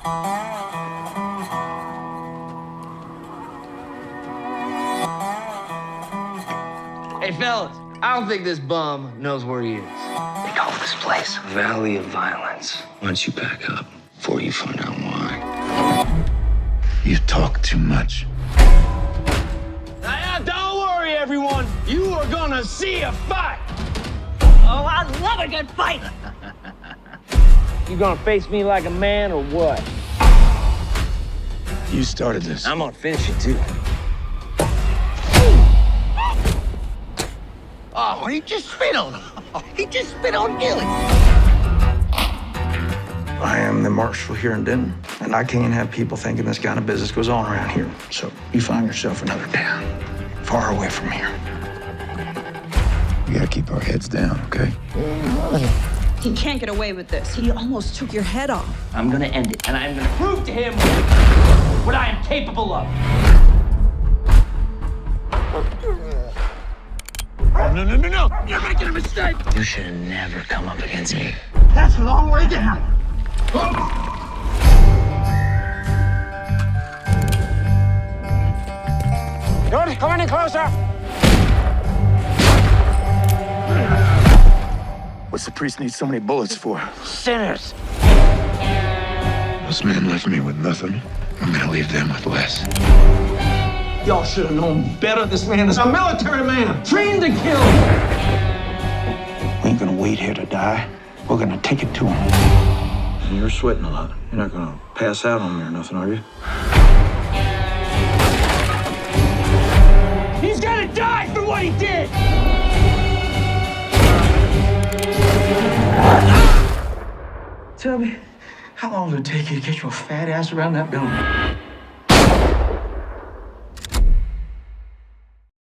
Hey, fellas, I don't think this bum knows where he is. They call this place Valley of Violence. Why don't you back up before you find out why? You talk too much. Now, don't worry, everyone. You are gonna see a fight. Oh, I love a good fight. You gonna face me like a man or what? You started this. I'm gonna finish it too. Oh, he just spit on him. He just spit on Gilly. I am the Marshal here in Denton, and I can't have people thinking this kind of business goes on around here. So you find yourself another town, far away from here. We gotta keep our heads down, okay? He can't get away with this. He almost took your head off. I'm gonna end it, and I'm gonna prove to him what I am capable of. No. You're making a mistake. You should have never come up against me. That's a long way down. Good, come any closer. What's the priest need so many bullets for? Sinners. This man left me with nothing. I'm gonna leave them with less. Y'all should have known better. This man is a military man, trained to kill. We ain't gonna wait here to die. We're gonna take it to him. You're sweating a lot. You're not gonna pass out on me or nothing, are you? He's gonna die for what he did. Tell me, how long did it take you to get your fat ass around that building?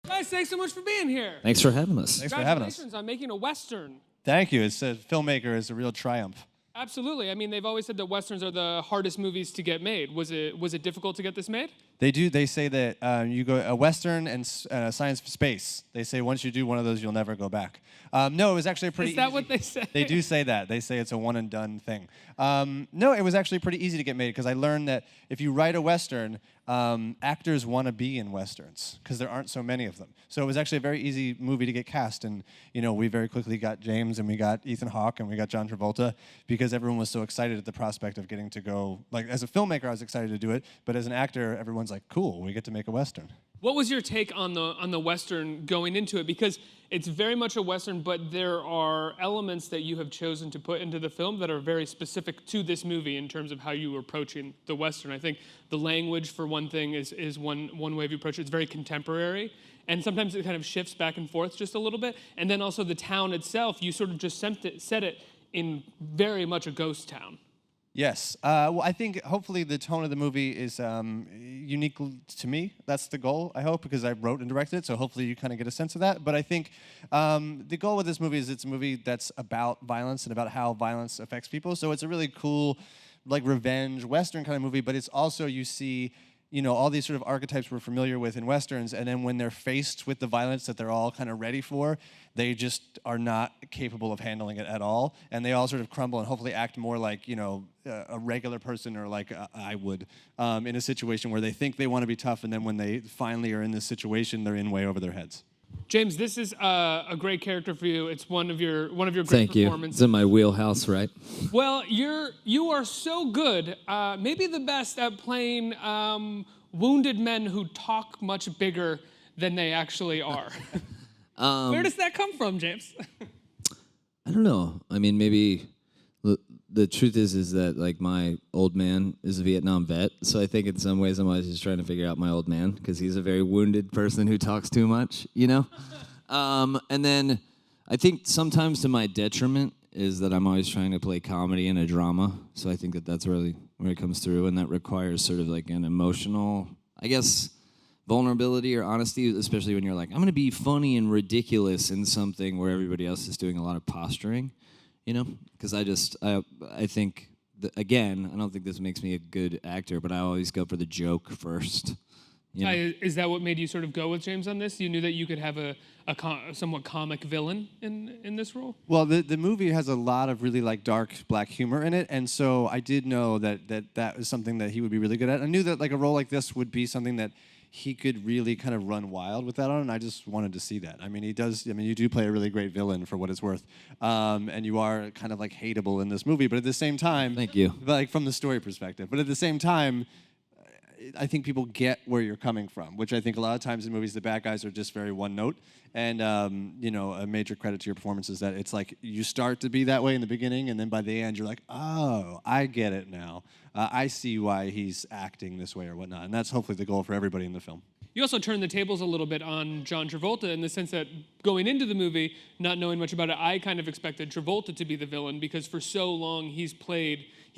Guys, thanks so much for being here. Thanks for having us. Thanks for having us. Congratulations on making a Western. Thank you. It's a filmmaker is a real triumph. Absolutely. I mean, they've always said that Westerns are the hardest movies to get made. Was it difficult to get this made? They do. They say that you go a Western and science space. They say once you do one of those, you'll never go back. No, it was actually pretty. Is that easy. what they say? They do say that. They say it's a one and done thing. No, it was actually pretty easy to get made because I learned that if you write a Western, actors want to be in Westerns because there aren't so many of them. So it was actually a very easy movie to get cast. And, we very quickly got James and we got Ethan Hawke and we got John Travolta because everyone was so excited at the prospect of getting to go. Like, as a filmmaker, I was excited to do it. But as an actor, everyone's like, cool, we get to make a Western. What was your take on the Western going into it? Because it's very much a Western, but there are elements that you have chosen to put into the film that are very specific to this movie in terms of how you were approaching the Western. I think the language, for one thing, is one way of you approach it. It's very contemporary, and sometimes it kind of shifts back and forth just a little bit. And then also the town itself, you sort of just set it in very much a ghost town. Yes. Well, I think hopefully the tone of the movie is unique to me. That's the goal, I hope, because I wrote and directed it, so hopefully you kind of get a sense of that. But I think the goal with this movie is it's a movie that's about violence and about how violence affects people. So it's a really cool, like, revenge, Western kind of movie, but it's also, you see, all these sort of archetypes we're familiar with in Westerns, and then when they're faced with the violence that they're all kind of ready for, they just are not capable of handling it at all, and they all sort of crumble and hopefully act more like, a regular person or like I would in a situation where they think they want to be tough, and then when they finally are in this situation, they're in way over their heads. James, this is a great character for you. It's one of your great Thank you. performances. It's in my wheelhouse, right? Well, you are so good, maybe the best at playing wounded men who talk much bigger than they actually are. Where does that come from, James? I don't know. I mean, maybe the truth is that, like, my old man is a Vietnam vet, so I think in some ways I'm always just trying to figure out my old man because he's a very wounded person who talks too much, And then I think sometimes to my detriment is that I'm always trying to play comedy in a drama, so I think that that's really where it comes through, and that requires sort of like an emotional, I guess, vulnerability or honesty, especially when you're like, I'm going to be funny and ridiculous in something where everybody else is doing a lot of posturing, Because I think, again, I don't think this makes me a good actor, but I always go for the joke first You know? Is that what made you sort of go with James on this? You knew that you could have a somewhat comic villain in this role? Well, the movie has a lot of really like dark black humor in it, and so I did know that was something that he would be really good at. I knew that like a role like this would be something that he could really kind of run wild with that on, and I just wanted to see that. I mean, he does. I mean, you do play a really great villain for what it's worth, and you are kind of like hateable in this movie. But at the same time, Thank you. Like from the story perspective. But at the same time, I think people get where you're coming from, which I think a lot of times in movies, the bad guys are just very one note. And, you know, a major credit to your performance is that it's like you start to be that way in the beginning, and then by the end, you're like, oh, I get it now. I see why he's acting this way or whatnot. And that's hopefully the goal for everybody in the film. You also turned the tables a little bit on John Travolta in the sense that going into the movie, not knowing much about it, I kind of expected Travolta to be the villain because for so long he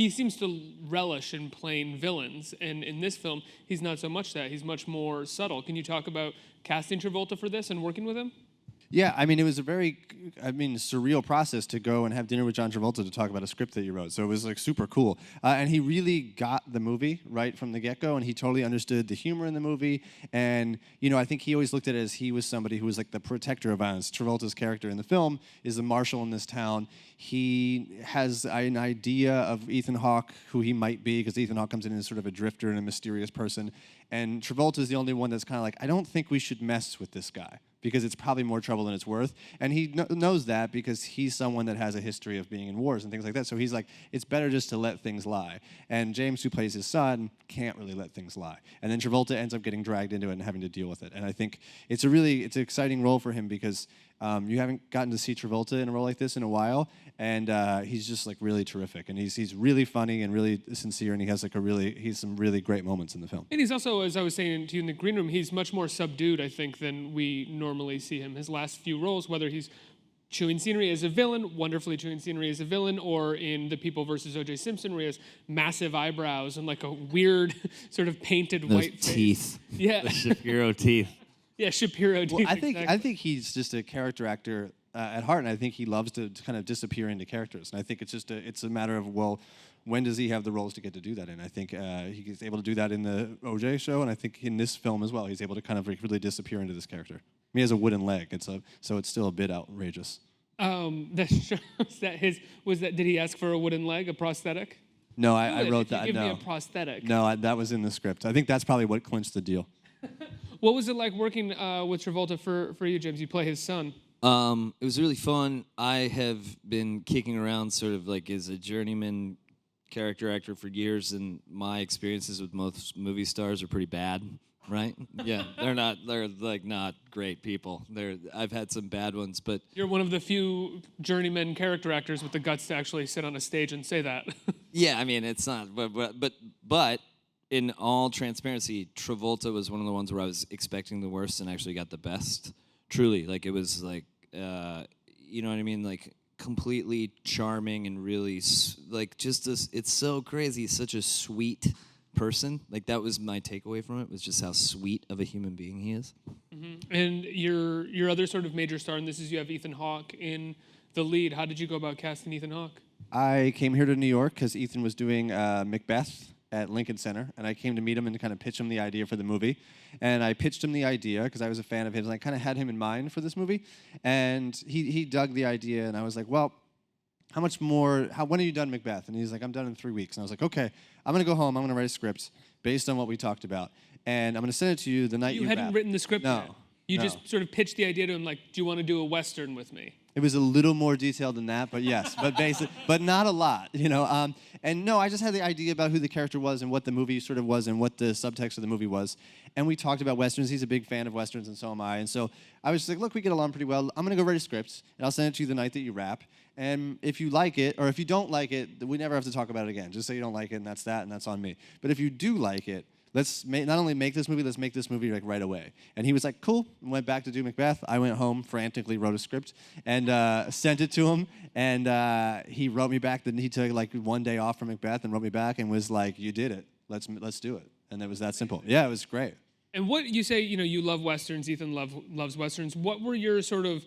seems to relish in playing villains. And in this film, he's not so much that. He's much more subtle. Can you talk about casting Travolta for this and working with him? Yeah, I mean, it was a very, surreal process to go and have dinner with John Travolta to talk about a script that you wrote. So it was like super cool. And he really got the movie right from the get-go, and he totally understood the humor in the movie. And, you know, I think he always looked at it as he was somebody who was like the protector of violence. Travolta's character in the film is the Marshal in this town. He has an idea of Ethan Hawke, who he might be, because Ethan Hawke comes in as sort of a drifter and a mysterious person. And Travolta is the only one that's kind of like, I don't think we should mess with this guy, because it's probably more trouble than it's worth. And he knows that because he's someone that has a history of being in wars and things like that. So he's like, it's better just to let things lie. And James, who plays his son, can't really let things lie. And then Travolta ends up getting dragged into it and having to deal with it. And I think it's an exciting role for him because you haven't gotten to see Travolta in a role like this in a while. And he's just like really terrific. And he's really funny and really sincere. And he has like he's some really great moments in the film. And he's also, as I was saying to you in the green room, he's much more subdued, I think, than we normally see him. His last few roles, whether he's chewing scenery as a villain, wonderfully chewing scenery as a villain, or in The People versus O.J. Simpson, where he has massive eyebrows and like a weird sort of painted Those white teeth. face. Yeah. The Shapiro teeth. Yeah, Shapiro. Well, I think he's just a character actor at heart, and I think he loves to kind of disappear into characters. And I think it's a matter of, well, when does he have the roles to get to do that in? I think he's able to do that in the O.J. show, and I think in this film as well, he's able to kind of really disappear into this character. He has a wooden leg, so it's still a bit outrageous. Did he ask for a wooden leg, a prosthetic? No, I wrote that. Give no, me a prosthetic. No, that was in the script. I think that's probably what clinched the deal. What was it like working with Travolta for you, James? You play his son. It was really fun. I have been kicking around sort of like as a journeyman character actor for years, and my experiences with most movie stars are pretty bad, right? Yeah, they're like not great people. I've had some bad ones, but You're one of the few journeyman character actors with the guts to actually sit on a stage and say that. yeah, I mean it's not, but in all transparency, Travolta was one of the ones where I was expecting the worst and actually got the best. Truly, like it was like, you know what I mean, like completely charming and really like just this. It's so crazy. He's such a sweet person. Like that was my takeaway from it, was just how sweet of a human being he is. Mm-hmm. And your other sort of major star in this is you have Ethan Hawke in the lead. How did you go about casting Ethan Hawke? I came here to New York because Ethan was doing Macbeth at Lincoln Center, and I came to meet him and kind of pitch him the idea for the movie. And I pitched him the idea because I was a fan of his, and I kind of had him in mind for this movie. And he dug the idea, and I was like, well, when are you done Macbeth? And he's like, I'm done in 3 weeks. And I was like, okay, I'm going to go home, I'm going to write a script based on what we talked about, and I'm going to send it to you the night you hadn't wrap. written the script No. yet? You just sort of pitched the idea to him, like, do you want to do a Western with me? It was a little more detailed than that, but yes, but not a lot, you know. And no, I just had the idea about who the character was and what the movie sort of was and what the subtext of the movie was. And we talked about Westerns. He's a big fan of Westerns, and so am I. And so I was just like, look, we get along pretty well. I'm going to go write a script, and I'll send it to you the night that you wrap. And if you like it, or if you don't like it, we never have to talk about it again. Just say you don't like it, and that's on me. But if you do like it, let's not only make this movie, let's make this movie like right away. And he was like, cool, and went back to do Macbeth. I went home, frantically wrote a script, and sent it to him. And he wrote me back. Then he took like one day off from Macbeth and wrote me back and was like, you did it. Let's do it. And it was that simple. Yeah, it was great. And what you say, you know, you love Westerns, Ethan loves Westerns. What were your sort of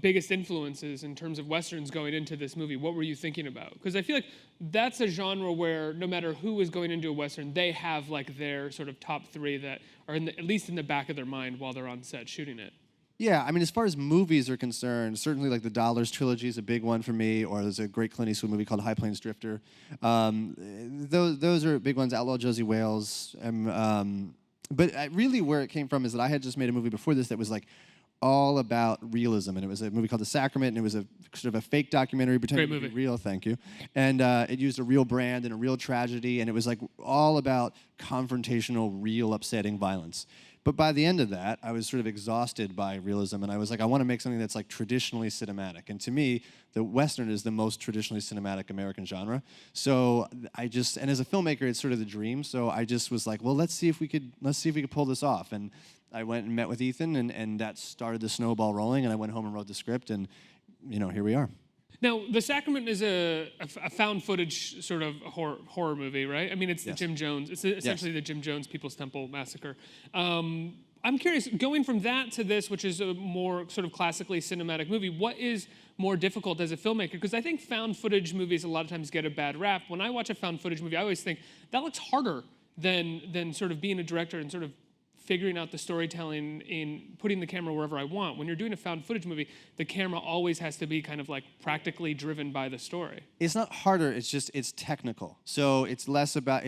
biggest influences in terms of westerns going into this movie? What were you thinking about? Because I feel like that's a genre where no matter who is going into a western, they have like their sort of top three that are at least in the back of their mind while they're on set shooting it. Yeah, I mean, as far as movies are concerned, certainly like the Dollars trilogy is a big one for me, or there's a great Clint Eastwood movie called High Plains Drifter. Those are big ones, Outlaw Josie Wales. But really where it came from is that I had just made a movie before this that was like all about realism, and it was a movie called The Sacrament, and it was a sort of a fake documentary pretending to be real, thank you. And it used a real brand and a real tragedy, and it was like all about confrontational, real, upsetting violence. But by the end of that, I was sort of exhausted by realism, and I was like, I want to make something that's like traditionally cinematic. And to me, the Western is the most traditionally cinematic American genre. So I just, and as a filmmaker, it's sort of the dream. So I just was like, well, let's see if we could pull this off. And I went and met with Ethan, and that started the snowball rolling. And I went home and wrote the script, and here we are. Now, The Sacrament is a found footage sort of horror movie, right? I mean, it's the Jim Jones. It's essentially the Jim Jones People's Temple massacre. I'm curious, going from that to this, which is a more sort of classically cinematic movie, what is more difficult as a filmmaker? Because I think found footage movies a lot of times get a bad rap. When I watch a found footage movie, I always think that looks harder than sort of being a director and sort of figuring out the storytelling in putting the camera wherever I want. When you're doing a found footage movie, the camera always has to be kind of like practically driven by the story. It's not harder, it's technical. So it's less about,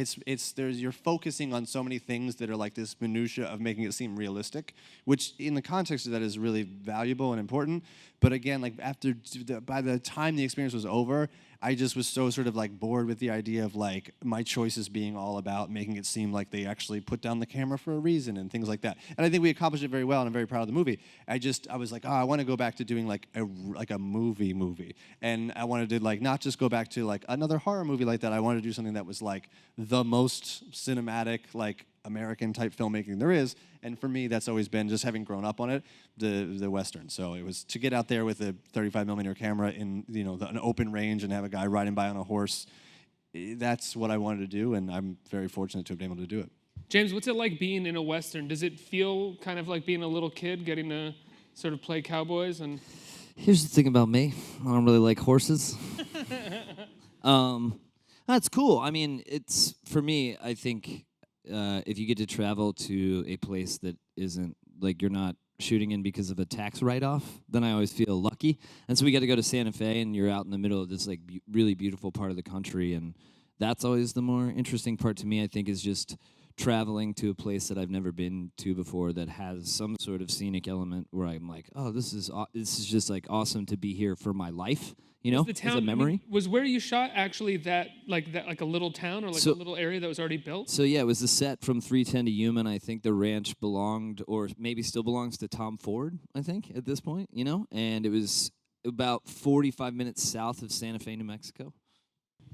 you're focusing on so many things that are like this minutia of making it seem realistic, which in the context of that is really valuable and important. But again, like by the time the experience was over, I just was so sort of like bored with the idea of like my choices being all about making it seem like they actually put down the camera for a reason and things like that. And I think we accomplished it very well, and I'm very proud of the movie. I was like, I want to go back to doing like a movie, and I wanted to like not just go back to like another horror movie like that. I wanted to do something that was like the most cinematic, like American type filmmaking there is. And for me, that's always been, just having grown up on it, the Western. So it was to get out there with a 35mm camera in an open range and have a guy riding by on a horse. That's what I wanted to do, and I'm very fortunate to have been able to do it. James, what's it like being in a Western? Does it feel kind of like being a little kid getting to sort of play cowboys? And here's the thing about me. I don't really like horses. That's cool. I mean, it's, for me, I think if you get to travel to a place that isn't, like, you're not shooting in because of a tax write-off, then I always feel lucky. And so we got to go to Santa Fe, and you're out in the middle of this, like, really beautiful part of the country, and that's always the more interesting part to me, I think, is just traveling to a place that I've never been to before that has some sort of scenic element where I'm like, oh, this is just, like, awesome to be here for my life. You know, as a memory. I mean, was where you shot actually that like a little town or like a little area that was already built? So yeah, it was the set from 310 to Yuma, and I think the ranch belonged, or maybe still belongs, to Tom Ford, I think, at this point, and it was about 45 minutes south of Santa Fe, New Mexico.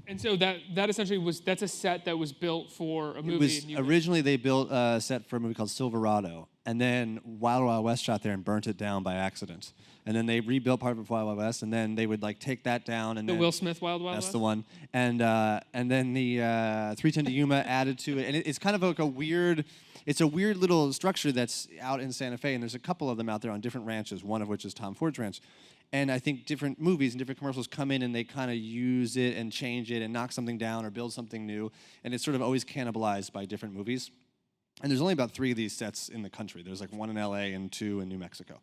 And so that essentially that's a set that was built for a movie. Originally they built a set for a movie called Silverado, and then Wild Wild West shot there and burnt it down by accident. And then they rebuilt part of Wild Wild West, and then they would like take that down. And the Will Smith Wild Wild West? That's the one. And then the 310 to Yuma added to it. And it's kind of like a weird little structure that's out in Santa Fe, and there's a couple of them out there on different ranches, one of which is Tom Ford's ranch. And I think different movies and different commercials come in and they kind of use it and change it and knock something down or build something new. And it's sort of always cannibalized by different movies. And there's only about 3 of these sets in the country. There's like 1 in LA and 2 in New Mexico.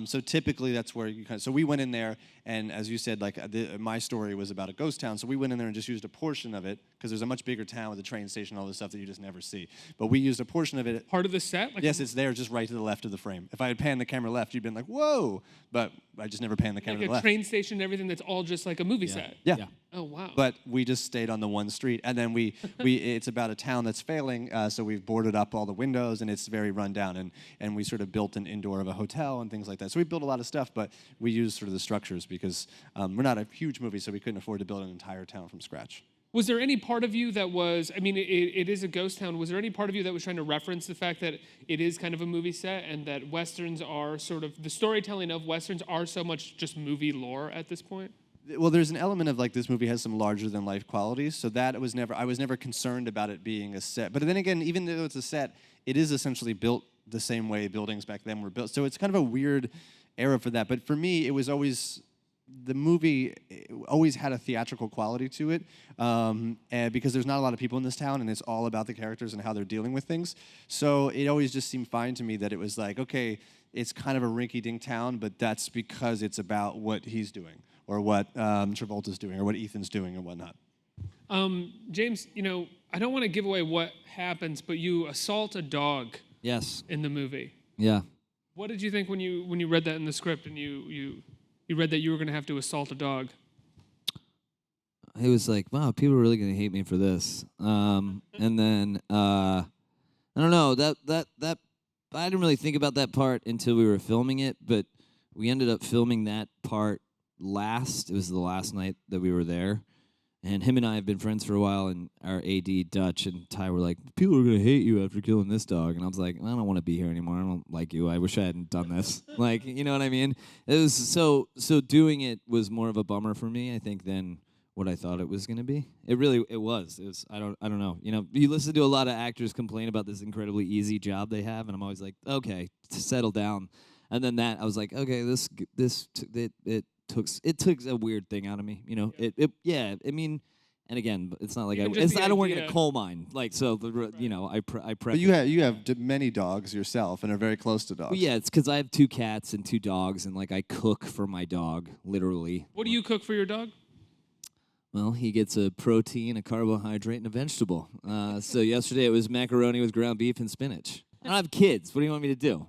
So typically that's where you so we went in there, and as you said, like my story was about a ghost town. So we went in there and just used a portion of it, because there's a much bigger town with a train station, all this stuff that you just never see. But we used a portion of it. Part of the set? Yes, it's there just right to the left of the frame. If I had panned the camera left, you'd been like, whoa! But I just never panned the camera to the left. Like a train station and everything that's all just like a movie set? Yeah. Oh, wow. But we just stayed on the one street. And then it's about a town that's failing, so we've boarded up all the windows, and it's very run down. And we sort of built an indoor of a hotel and things like that. So we built a lot of stuff, but we used sort of the structures because we're not a huge movie, so we couldn't afford to build an entire town from scratch. Was there any part of you that was, I mean, it is a ghost town. Was there any part of you that was trying to reference the fact that it is kind of a movie set and that Westerns are sort of, the storytelling of Westerns are so much just movie lore at this point? Well, there's an element of like this movie has some larger than life qualities, so that I was never concerned about it being a set. But then again, even though it's a set, it is essentially built the same way buildings back then were built. So it's kind of a weird era for that. But for me, it was always the movie always had a theatrical quality to it, and because there's not a lot of people in this town, and it's all about the characters and how they're dealing with things. So it always just seemed fine to me that it was like, okay, it's kind of a rinky-dink town, but that's because it's about what he's doing, or what Travolta's doing, or what Ethan's doing, or whatnot. James, I don't want to give away what happens, but you assault a dog. Yes. In the movie. Yeah. What did you think when you read that in the script and you read that you were going to have to assault a dog? It was like, wow, people are really going to hate me for this. And then I don't know, that I didn't really think about that part until we were filming it, but we ended up filming that part last. It was the last night that we were there. And him and I have been friends for a while, and our AD, Dutch, and Ty were like, people are going to hate you after killing this dog. And I was like, I don't want to be here anymore. I don't like you. I wish I hadn't done this. Like, you know what I mean? It was so doing it was more of a bummer for me, I think, than what I thought it was going to be. It was. It was, I don't know. You listen to a lot of actors complain about this incredibly easy job they have, and I'm always like, okay, settle down. And then that, I was like, okay, it took a weird thing out of me, I mean, and again, it's not like I don't work in a coal mine, like, so I prep. But you have many dogs yourself and are very close to dogs. Well, yeah, it's because I have 2 cats and 2 dogs, and like I cook for my dog, literally. What do you cook for your dog? Well, he gets a protein, a carbohydrate, and a vegetable. So yesterday it was macaroni with ground beef and spinach. I don't have kids. What do you want me to do?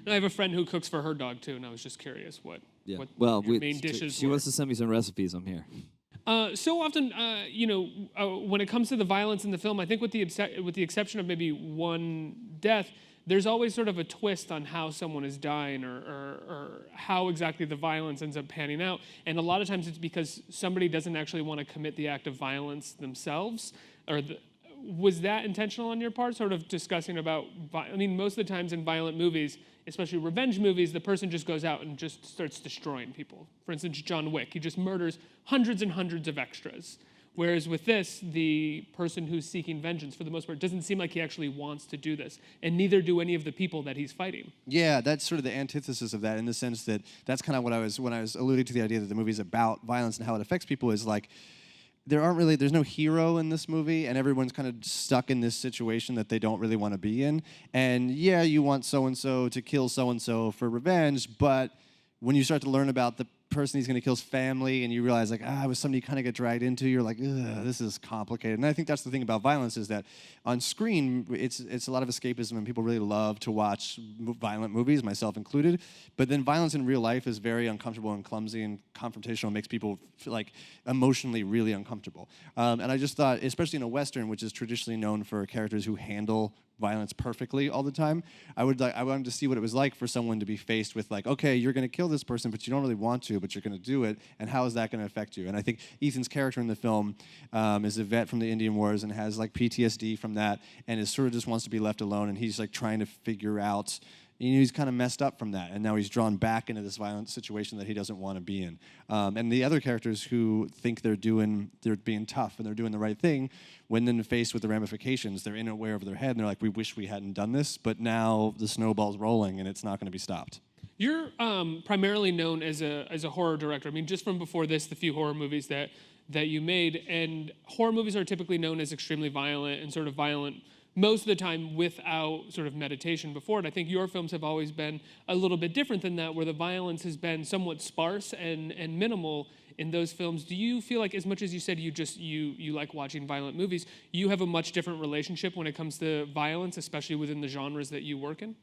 I have a friend who cooks for her dog too, and I was just curious what your main dishes she were. wants to send me some recipes. I'm here. So often, when it comes to the violence in the film, I think with the exception of maybe one death, there's always sort of a twist on how someone is dying or how exactly the violence ends up panning out. And a lot of times it's because somebody doesn't actually want to commit the act of violence themselves. Was that intentional on your part, sort of discussing about, most of the times in violent movies, especially revenge movies, the person just goes out and just starts destroying people. For instance, John Wick, he just murders hundreds and hundreds of extras. Whereas with this, the person who's seeking vengeance, for the most part, doesn't seem like he actually wants to do this, and neither do any of the people that he's fighting. Yeah, that's sort of the antithesis of that, in the sense that that's kind of what when I was alluding to the idea that the movie's about violence and how it affects people, is like, there's no hero in this movie, and everyone's kind of stuck in this situation that they don't really want to be in. And yeah, you want so-and-so to kill so-and-so for revenge, but when you start to learn about the person he's going to kill's family, and you realize, like, it was something you kind of get dragged into, you're like, ugh, this is complicated. And I think that's the thing about violence, is that on screen, it's a lot of escapism, and people really love to watch violent movies, myself included. But then violence in real life is very uncomfortable and clumsy and confrontational, and makes people feel like emotionally really uncomfortable. And I just thought, especially in a Western, which is traditionally known for characters who handle violence perfectly all the time, I wanted to see what it was like for someone to be faced with, like, okay, you're going to kill this person, but you don't really want to, but you're going to do it, and how is that going to affect you? And I think Ethan's character in the film is a vet from the Indian Wars and has like PTSD from that, and is sort of just wants to be left alone, and he's like trying to figure out, he's kind of messed up from that, and now he's drawn back into this violent situation that he doesn't want to be in. And the other characters who think they're being tough and they're doing the right thing, when then faced with the ramifications, they're in it way over their head, and they're like, we wish we hadn't done this, but now the snowball's rolling and it's not going to be stopped. You're primarily known as a horror director. Just from before this, the few horror movies that you made, and horror movies are typically known as extremely violent and sort of violent most of the time without sort of meditation before it. I think your films have always been a little bit different than that, where the violence has been somewhat sparse and minimal in those films. Do you feel like, as much as you said you like watching violent movies, you have a much different relationship when it comes to violence, especially within the genres that you work in?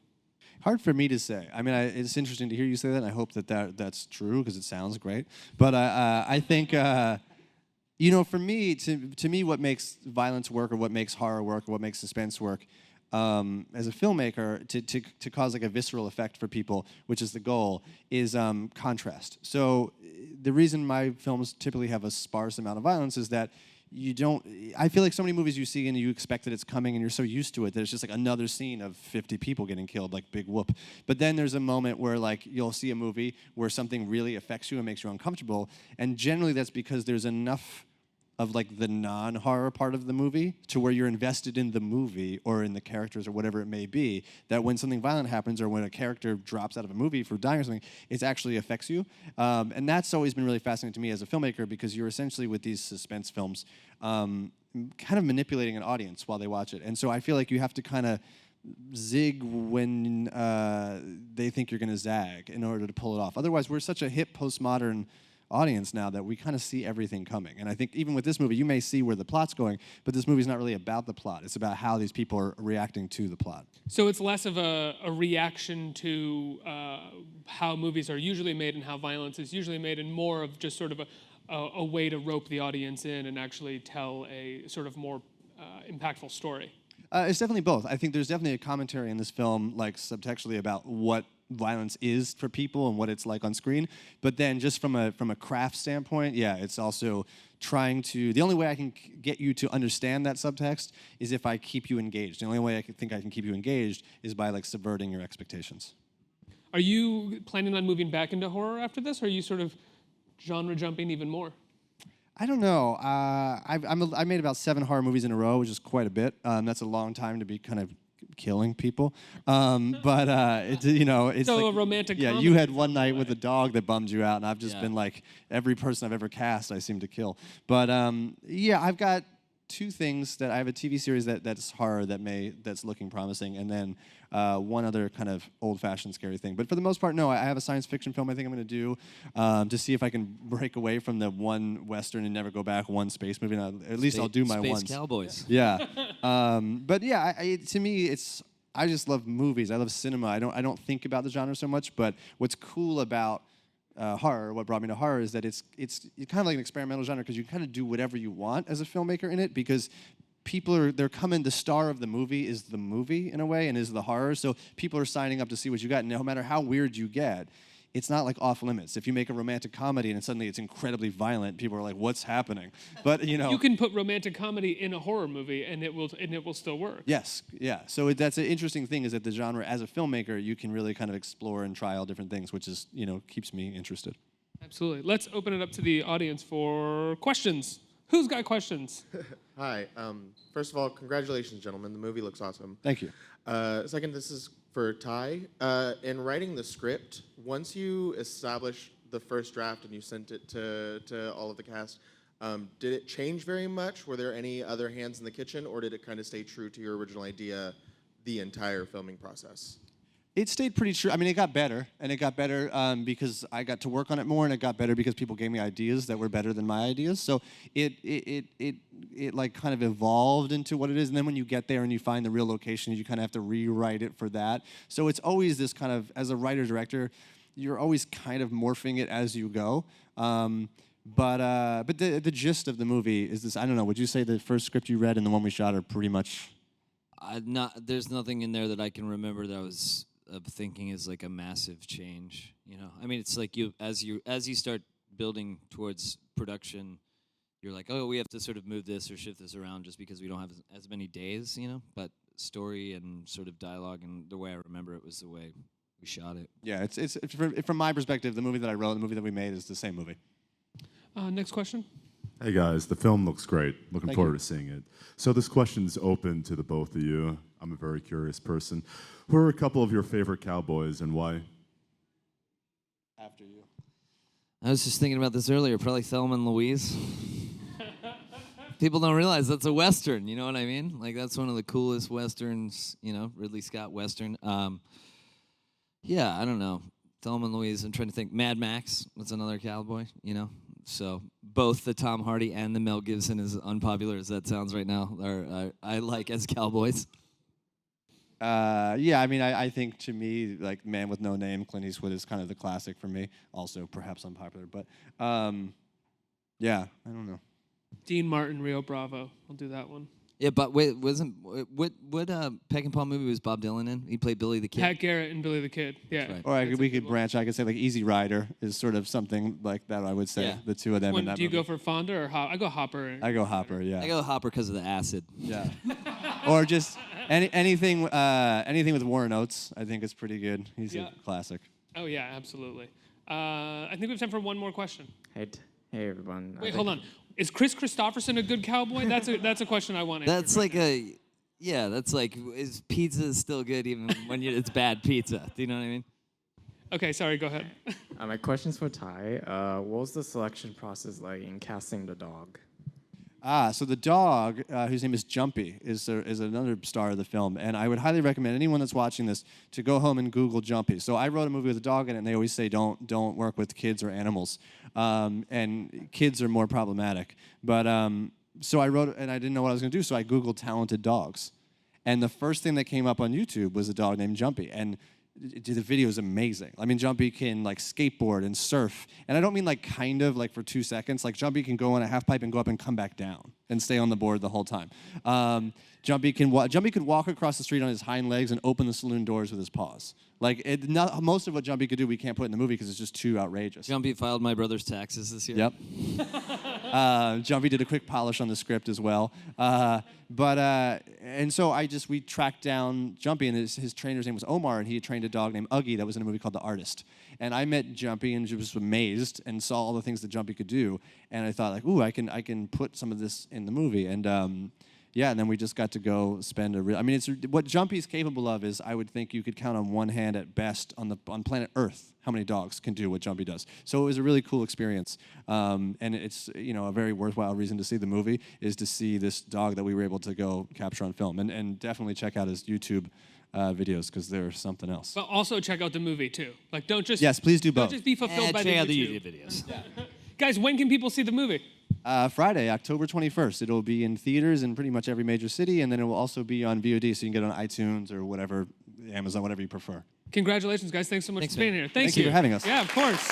Hard for me to say. It's interesting to hear you say that, and I hope that's true, because it sounds great. But I think, for me, to me, what makes violence work, or what makes horror work, or what makes suspense work, as a filmmaker, to cause like a visceral effect for people, which is the goal, is contrast. So the reason my films typically have a sparse amount of violence is that I feel like so many movies you see and you expect that it's coming and you're so used to it that it's just like another scene of 50 people getting killed, like big whoop. But then there's a moment where like you'll see a movie where something really affects you and makes you uncomfortable, and generally that's because there's enough of like the non-horror part of the movie to where you're invested in the movie or in the characters or whatever it may be, that when something violent happens or when a character drops out of a movie for dying or something, it actually affects you. And that's always been really fascinating to me as a filmmaker, because you're essentially, with these suspense films, kind of manipulating an audience while they watch it. And so I feel like you have to kind of zig when they think you're going to zag in order to pull it off. Otherwise, we're such a hip postmodern audience now that we kind of see everything coming. And I think even with this movie, you may see where the plot's going, but this movie's not really about the plot. It's about how these people are reacting to the plot. So it's less of a reaction to how movies are usually made and how violence is usually made, and more of just sort of a way to rope the audience in and actually tell a sort of more impactful story. It's definitely both. I think there's definitely a commentary in this film, like subtextually, about what violence is for people and what it's like on screen. But then just from a craft standpoint, yeah, it's also trying to, the only way I can get you to understand that subtext is if I keep you engaged. The only way I think I can keep you engaged is by like subverting your expectations. Are you planning on moving back into horror after this, or are you sort of genre jumping even more? I don't know. I made about 7 horror movies in a row, which is quite a bit. That's a long time to be kind of killing people. But it's, you know, it's so like, a romantic yeah, comedy. you had One Night with a Dog that bummed you out, and I've just been like, every person I've ever cast, I seem to kill. But yeah, I've got 2 things that I have a TV series that's horror that's looking promising, and then one other kind of old-fashioned scary thing. But for the most part, no. I have a science fiction film I think I'm going to do to see if I can break away from the one Western and never go back, one space movie. And at least I'll do my Space ones. Cowboys. Yeah. But yeah, to me, I just love movies. I love cinema. I don't think about the genre so much. But what's cool about horror, what brought me to horror, is that it's kind of like an experimental genre, because you can kind of do whatever you want as a filmmaker in it, because they're coming, the star of the movie is the movie in a way, and is the horror. So people are signing up to see what you got. And no matter how weird you get, it's not like off limits. If you make a romantic comedy and suddenly it's incredibly violent, people are like, "What's happening?" But you know, you can put romantic comedy in a horror movie, and it will still work. Yes, yeah. So that's an interesting thing, is that the genre, as a filmmaker, you can really kind of explore and try all different things, which is, you know, keeps me interested. Absolutely. Let's open it up to the audience for questions. Who's got questions? Hi. First of all, congratulations, gentlemen. The movie looks awesome. Thank you. Second, this is for Ty. In writing the script, once you establish the first draft and you sent it to all of the cast, did it change very much? Were there any other hands in the kitchen, or did it kind of stay true to your original idea the entire filming process? It stayed pretty true. I mean, it got better, and it got better because I got to work on it more, and it got better because people gave me ideas that were better than my ideas. So it like kind of evolved into what it is. And then when you get there and you find the real location, you kind of have to rewrite it for that. So it's always this kind of, as a writer-director, you're always kind of morphing it as you go. But the gist of the movie is this. I don't know. Would you say the first script you read and the one we shot are pretty much? There's nothing in there that I can remember that I was thinking is like a massive change. You know, I mean, it's like as you start building towards production, you're like, oh, we have to sort of move this or shift this around just because we don't have as many days. You know, but story and sort of dialogue and the way I remember it was the way we shot it. Yeah, it's from my perspective, the movie that I wrote and the movie that we made is the same movie. Next question. Hey guys, the film looks great. Looking Thank forward you. to seeing it. So this question's open to the both of you. I'm a very curious person. Who are a couple of your favorite cowboys and why? After you. I was just thinking about this earlier. Probably Thelma and Louise. People don't realize that's a Western. You know what I mean? Like that's one of the coolest Westerns. You know, Ridley Scott Western. Yeah, I don't know. Thelma and Louise. I'm trying to think. Mad Max. That's another cowboy. You know. So both the Tom Hardy and the Mel Gibson, as unpopular as that sounds right now, I like as cowboys. Yeah, I mean, I think to me, like Man with No Name, Clint Eastwood is kind of the classic for me. Also, perhaps unpopular, but yeah, I don't know. Dean Martin, Rio Bravo. I'll do that one. Yeah, but wait, what Peck and Paul movie was Bob Dylan in? He played Billy the Kid. Pat Garrett and Billy the Kid. Yeah. Right. Or we could branch. I could say like Easy Rider is sort of something like that. I would say Yeah. the two of them in that Do you movie. go for Fonda or Hopper? I go Hopper. I go Hopper. Yeah. I go Hopper because of the acid. Yeah. Or just anything with Warren Oates. I think is pretty good. He's a classic. Oh yeah, absolutely. I think we have time for one more question. Hey Hey everyone. Wait, hold on. Is Chris Christopherson a good cowboy? That's a question I want to That's like that's like, is pizza still good even when it's bad pizza? Do you know what I mean? Okay, sorry, go ahead. My question's for Ty. What was the selection process like in casting the dog? So the dog, whose name is Jumpy, is another star of the film, and I would highly recommend anyone that's watching this to go home and Google Jumpy. So I wrote a movie with a dog in it, and they always say don't work with kids or animals, and kids are more problematic. But so I wrote, and I didn't know what I was going to do, so I Googled talented dogs, and the first thing that came up on YouTube was a dog named Jumpy, and the video is amazing. I mean, Jumpy can like skateboard and surf, and I don't mean like kind of like for 2 seconds. Like Jumpy can go on a half pipe and go up and come back down and stay on the board the whole time. Jumpy could walk across the street on his hind legs and open the saloon doors with his paws. Like most of what Jumpy could do, we can't put in the movie because it's just too outrageous. Jumpy filed my brother's taxes this year. Yep. Jumpy did a quick polish on the script as well. And so we tracked down Jumpy, and his trainer's name was Omar, and he had trained a dog named Uggy that was in a movie called The Artist. And I met Jumpy and was amazed and saw all the things that Jumpy could do, and I thought like, ooh, I can put some of this in the movie, and and then we just got to go spend it's what Jumpy's capable of is, I would think you could count on one hand at best on planet Earth how many dogs can do what Jumpy does. So it was a really cool experience, and it's a very worthwhile reason to see the movie is to see this dog that we were able to go capture on film, and definitely check out his YouTube videos because they're something else. But also check out the movie too. Like don't just please do both. Don't just be fulfilled by check out the the YouTube videos. Guys, when can people see the movie? Friday, October 21st. It'll be in theaters in pretty much every major city, and then it will also be on VOD, so you can get it on iTunes or whatever, Amazon, whatever you prefer. Congratulations, guys. Thanks so much for being here. Thank you for having us. Yeah, of course.